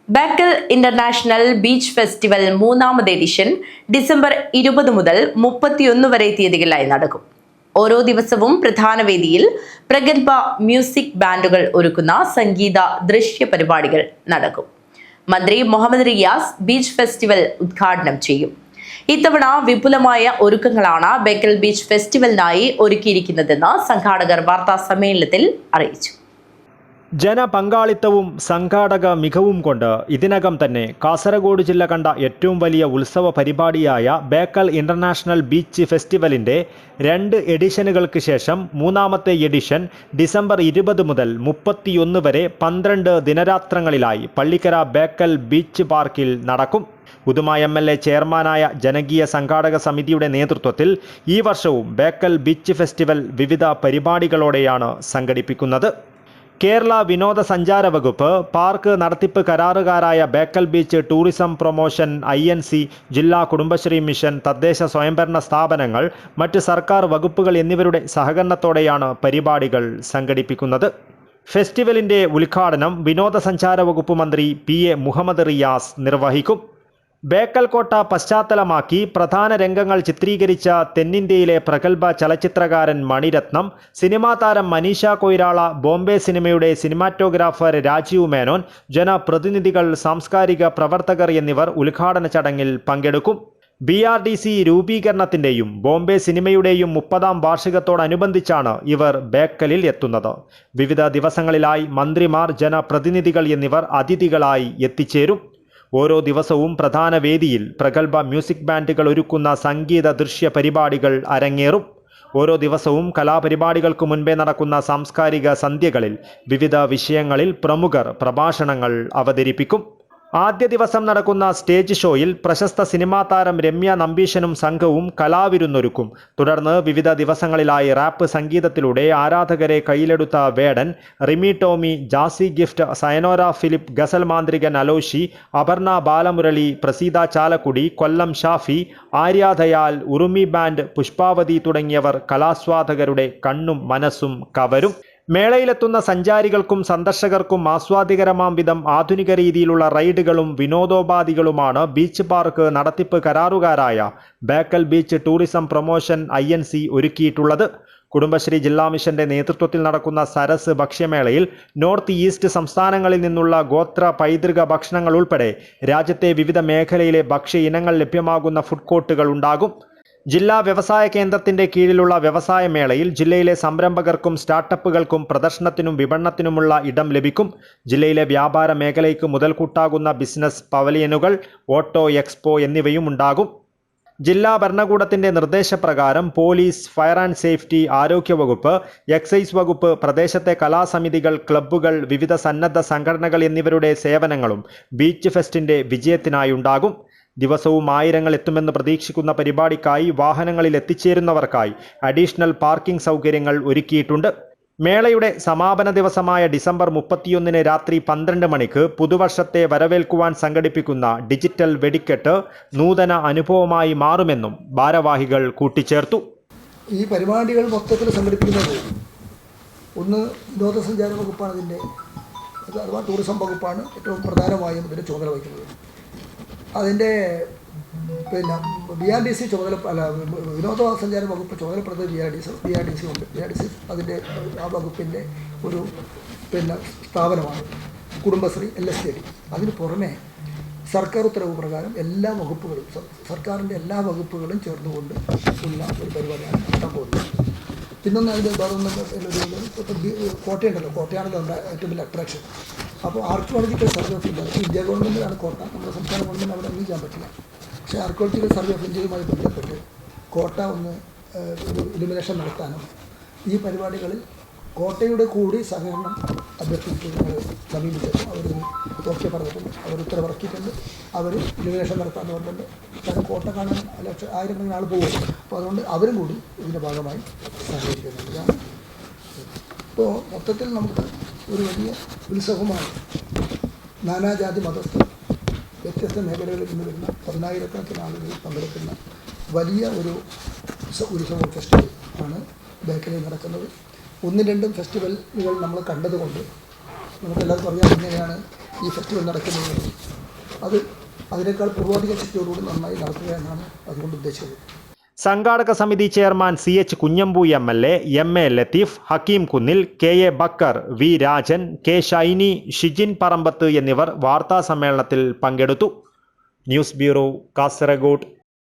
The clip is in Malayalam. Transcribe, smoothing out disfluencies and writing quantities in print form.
ബേക്കൽ ഇന്റർനാഷണൽ ബീച്ച് ഫെസ്റ്റിവൽ മൂന്നാമത് എഡിഷൻ ഡിസംബർ 20 മുതൽ 31 വരെ തീയതികളിലായി നടക്കും. ഓരോ ദിവസവും പ്രധാന വേദിയിൽ പ്രഗത്ഭ മ്യൂസിക് ബാൻഡുകൾ ഒരുക്കുന്ന സംഗീത ദൃശ്യ പരിപാടികൾ നടക്കും. മന്ത്രി മുഹമ്മദ് റിയാസ് ബീച്ച് ഫെസ്റ്റിവൽ ഉദ്ഘാടനം ചെയ്യും. ഇത്തവണ വിപുലമായ ഒരുക്കങ്ങളാണ് ബേക്കൽ ബീച്ച് ഫെസ്റ്റിവലിനായി ഒരുക്കിയിരിക്കുന്നതെന്ന് സംഘാടകർ വാർത്താ സമ്മേളനത്തിൽ അറിയിച്ചു. ജനപങ്കാളിത്തവും സംഘാടക മികവും കൊണ്ട് ഇതിനകം തന്നെ കാസർഗോഡ് ജില്ല കണ്ട ഏറ്റവും വലിയ ഉത്സവ പരിപാടിയായ ബേക്കൽ ഇന്റർനാഷണൽ ബീച്ച് ഫെസ്റ്റിവലിൻ്റെ 2 എഡിഷനുകൾക്ക് ശേഷം മൂന്നാമത്തെ എഡിഷൻ ഡിസംബർ 20 മുതൽ 31 വരെ 12 ദിനരാത്രങ്ങളിലായി പള്ളിക്കര ബേക്കൽ ബീച്ച് പാർക്കിൽ നടക്കും. ഉദുമ MLA ചെയർമാനായ ജനകീയ സംഘാടക സമിതിയുടെ നേതൃത്വത്തിൽ ഈ വർഷവും ബേക്കൽ ബീച്ച് ഫെസ്റ്റിവൽ വിവിധ പരിപാടികളോടെയാണ് സംഘടിപ്പിക്കുന്നത്. കേരള വിനോദസഞ്ചാര വകുപ്പ്, പാർക്ക് നടത്തിപ്പ് കരാറുകാരായ Bekal beach tourism promotion INC, ജില്ലാ കുടുംബശ്രീ മിഷൻ, തദ്ദേശ സ്വയംഭരണ സ്ഥാപനങ്ങൾ, മറ്റ് സർക്കാർ വകുപ്പുകൾ എന്നിവരുടെ സഹകരണത്തോടെയാണ് പരിപാടികൾ സംഘടിപ്പിക്കുന്നത്. ഫെസ്റ്റിവലിൻ്റെ ഉദ്ഘാടനം വിനോദസഞ്ചാര വകുപ്പ് മന്ത്രി PA മുഹമ്മദ് റിയാസ് നിർവഹിക്കും. ബേക്കൽ കോട്ട പശ്ചാത്തലമാക്കി പ്രധാന രംഗങ്ങൾ ചിത്രീകരിച്ച തെന്നിന്ത്യയിലെ പ്രഗത്ഭ ചലച്ചിത്രകാരൻ മണിരത്നം, സിനിമാ താരം മനീഷ കൊയ്രാള, ബോംബെ സിനിമയുടെ സിനിമാറ്റോഗ്രാഫർ രാജീവ് മേനോൻ, ജനപ്രതിനിധികൾ, സാംസ്കാരിക പ്രവർത്തകർ എന്നിവർ ഉദ്ഘാടന ചടങ്ങിൽ പങ്കെടുക്കും. BRDC രൂപീകരണത്തിൻ്റെയും ബോംബെ സിനിമയുടെയും 30ാം വാർഷികത്തോടനുബന്ധിച്ചാണ് ഇവർ ബേക്കലിൽ എത്തുന്നത്. വിവിധ ദിവസങ്ങളിലായി മന്ത്രിമാർ, ജനപ്രതിനിധികൾ എന്നിവർ അതിഥികളായി എത്തിച്ചേരും. ഓരോ ദിവസവും പ്രധാന വേദിയിൽ പ്രഗത്ഭ മ്യൂസിക് ബാൻഡുകൾ ഒരുക്കുന്ന സംഗീത ദൃശ്യ പരിപാടികൾ അരങ്ങേറും. ഓരോ ദിവസവും കലാപരിപാടികൾക്ക് മുൻപേ നടക്കുന്ന സാംസ്കാരിക സന്ധ്യകളിൽ വിവിധ വിഷയങ്ങളിൽ പ്രമുഖർ പ്രഭാഷണങ്ങൾ അവതരിപ്പിക്കും. ആദ്യ ദിവസം നടക്കുന്ന സ്റ്റേജ് ഷോയിൽ പ്രശസ്ത സിനിമാ താരം രമ്യ നമ്പീശനും സംഘവും കലാവിരുന്നൊരുക്കും. തുടർന്ന് വിവിധ ദിവസങ്ങളിലായി റാപ്പ് സംഗീതത്തിലൂടെ ആരാധകരെ കയ്യിലെടുത്ത വേടൻ, റിമി ടോമി, ജാസി ഗിഫ്റ്റ്, സയനോര ഫിലിപ്പ്, ഗസൽ മാന്ത്രികൻ അലോഷി, അപർണ ബാലമുരളി, പ്രസീത ചാലക്കുടി, കൊല്ലം ഷാഫി, ആര്യാദയാൽ, ഉറുമി ബാൻഡ്, പുഷ്പാവതി തുടങ്ങിയവർ കലാസ്വാദകരുടെ കണ്ണും മനസ്സും കവരും. മേളയിലെത്തുന്ന സഞ്ചാരികൾക്കും സന്ദർശകർക്കും ആസ്വാദികരമാം വിധം ആധുനിക രീതിയിലുള്ള റൈഡുകളും വിനോദോപാധികളുമാണ് ബീച്ച് പാർക്ക് നടത്തിപ്പ് കരാറുകാരായ Bekal beach tourism promotion INC ഒരുക്കിയിട്ടുള്ളത്. കുടുംബശ്രീ ജില്ലാ മിഷന്റെ നേതൃത്വത്തിൽ നടക്കുന്ന സരസ് ഭക്ഷ്യമേളയിൽ നോർത്ത് ഈസ്റ്റ് സംസ്ഥാനങ്ങളിൽ നിന്നുള്ള ഗോത്ര പൈതൃക ഭക്ഷണങ്ങൾ ഉൾപ്പെടെ രാജ്യത്തെ വിവിധ മേഖലയിലെ ഭക്ഷ്യ ഇനങ്ങൾ ലഭ്യമാകുന്ന ഫുഡ് കോർട്ടുകൾ ഉണ്ടാകും. ജില്ലാ വ്യവസായ കേന്ദ്രത്തിൻ്റെ കീഴിലുള്ള വ്യവസായ മേളയിൽ ജില്ലയിലെ സംരംഭകർക്കും സ്റ്റാർട്ടപ്പുകൾക്കും പ്രദർശനത്തിനും വിപണനത്തിനുമുള്ള ഇടം ലഭിക്കും. ജില്ലയിലെ വ്യാപാര മേഖലയ്ക്ക് മുതൽക്കൂട്ടാകുന്ന ബിസിനസ് പവലിയനുകൾ, ഓട്ടോ എക്സ്പോ എന്നിവയും ഉണ്ടാകും. ജില്ലാ ഭരണകൂടത്തിൻ്റെ നിർദ്ദേശപ്രകാരം പോലീസ്, ഫയർ ആൻഡ് സേഫ്റ്റി, ആരോഗ്യവകുപ്പ്, എക്സൈസ് വകുപ്പ്, പ്രദേശത്തെ കലാസമിതികൾ, ക്ലബ്ബുകൾ, വിവിധ സന്നദ്ധ സംഘടനകൾ എന്നിവരുടെ സേവനങ്ങളും ബീച്ച് ഫെസ്റ്റിൻ്റെ വിജയത്തിനായുണ്ടാകും. ദിവസവും ആയിരങ്ങൾ എത്തുമെന്ന് പ്രതീക്ഷിക്കുന്ന പരിപാടിക്കായി വാഹനങ്ങളിൽ എത്തിച്ചേരുന്നവർക്കായി അഡീഷണൽ പാർക്കിംഗ് സൗകര്യങ്ങൾ ഒരുക്കിയിട്ടുണ്ട്. മേളയുടെ സമാപന ദിവസമായ ഡിസംബർ 31 രാത്രി 12 മണിക്ക് പുതുവർഷത്തെ വരവേൽക്കുവാൻ സംഘടിപ്പിക്കുന്ന ഡിജിറ്റൽ വെടിക്കെട്ട് നൂതന അനുഭവമായി മാറുമെന്നും ഭാരവാഹികൾ കൂട്ടിച്ചേർത്തു. ഈ പരിപാടികൾ മൊത്തത്തിൽ സംഘടിപ്പിക്കുന്നത് ഒന്ന് വിനോദസഞ്ചാര വകുപ്പാണ്, ഇതിൻ്റെ അഥവാ ടൂറിസം വകുപ്പാണ് ഏറ്റവും പ്രധാനമായും ഇതിൻ്റെ ചുമതല വഹിക്കുന്നത്. അതിൻ്റെ BRDC ചുമതല വിനോദസഞ്ചാര വകുപ്പ് ചുമതലപ്പെടുന്നത് BRDC ഉണ്ട്. BRDC അതിൻ്റെ ആ വകുപ്പിൻ്റെ ഒരു സ്ഥാപനമാണ്. കുടുംബശ്രീ LSTD. അതിന് പുറമെ സർക്കാർ ഉത്തരവ് പ്രകാരം എല്ലാ വകുപ്പുകളും, സർക്കാരിൻ്റെ എല്ലാ വകുപ്പുകളും ചേർന്നുകൊണ്ട് ഉള്ള ഒരു പരിപാടിയാണ് നടത്താൻ പോകുന്നത്. പിന്നൊന്ന് അതിൻ്റെ കോട്ടയുണ്ടല്ലോ, കോട്ടയാണല്ലോ നമ്മുടെ ഏറ്റവും വലിയ അട്രാക്ഷൻ. അപ്പോൾ archaeological survey of India, India ഗവൺമെൻറ്റിലാണ് കോട്ട, നമ്മുടെ സംസ്ഥാന ഗവൺമെൻറ് അവിടെ അംഗീകരിക്കാൻ പറ്റില്ല. പക്ഷേ ആർക്കിയോളജിക്കൽ സർവേ ഓഫ് ഇന്ത്യയുമായി ബന്ധപ്പെട്ട് കോട്ട ഒന്ന് ഒരു ഇലുമിനേഷൻ നടത്താനും ഈ പരിപാടികളിൽ കോട്ടയുടെ കൂടി സഹകരണം അഭ്യർത്ഥിച്ച് ഞങ്ങൾ സമീപിച്ചപ്പോൾ അവർ ഓക്കെ പറഞ്ഞിട്ടുണ്ട്, അവർ ഉത്തരവിറക്കിയിട്ടുണ്ട്. അവർ ഇലുമിനേഷൻ നടത്താമെന്ന് പറഞ്ഞിട്ടുണ്ട്. കാരണം കോട്ട കാണാൻ ആയിരക്കണക്കിന് ആൾ പോകും. അപ്പോൾ അതുകൊണ്ട് അവരും കൂടി ഇതിൻ്റെ ഭാഗമായി സഹകരിക്കുന്നുണ്ട്. ഇപ്പോൾ മൊത്തത്തിൽ നമുക്ക് ഒരു വലിയ ഉത്സവമാണ്. നാനാജാതി മതസ്ഥർ, വ്യത്യസ്ത മേഖലകളിൽ നിന്ന് വരുന്ന 10,000-കണക്കിന് ആളുകൾ പങ്കെടുക്കുന്ന വലിയ ഒരു ഉത്സവ ഫെസ്റ്റിവൽ ആണ് ബേക്കലിൽ നടക്കുന്നത്. 1-2 ഫെസ്റ്റിവലുകൾ നമ്മൾ കണ്ടതുകൊണ്ട് നമുക്കെല്ലാവർക്കും അറിയാം എങ്ങനെയാണ് ഈ ഫെസ്റ്റിവൽ നടക്കുന്നത്. അത് അതിനേക്കാൾ പൂർവാധിക ശക്തിയോടുകൂടി നന്നായി നടത്തുക എന്നാണ് അതുകൊണ്ട് ഉദ്ദേശിച്ചത്. സംഘാടക സമിതി chairman CH Kunhambu MLA, MA Latheef, Hakeem Kunnil, KA Backer, V Rajan, K Shiny, Shijin പറമ്പത്ത് എന്നിവർ വാർത്താ സമ്മേളനത്തിൽ പങ്കെടുത്തു. News bureau, Kasaragod.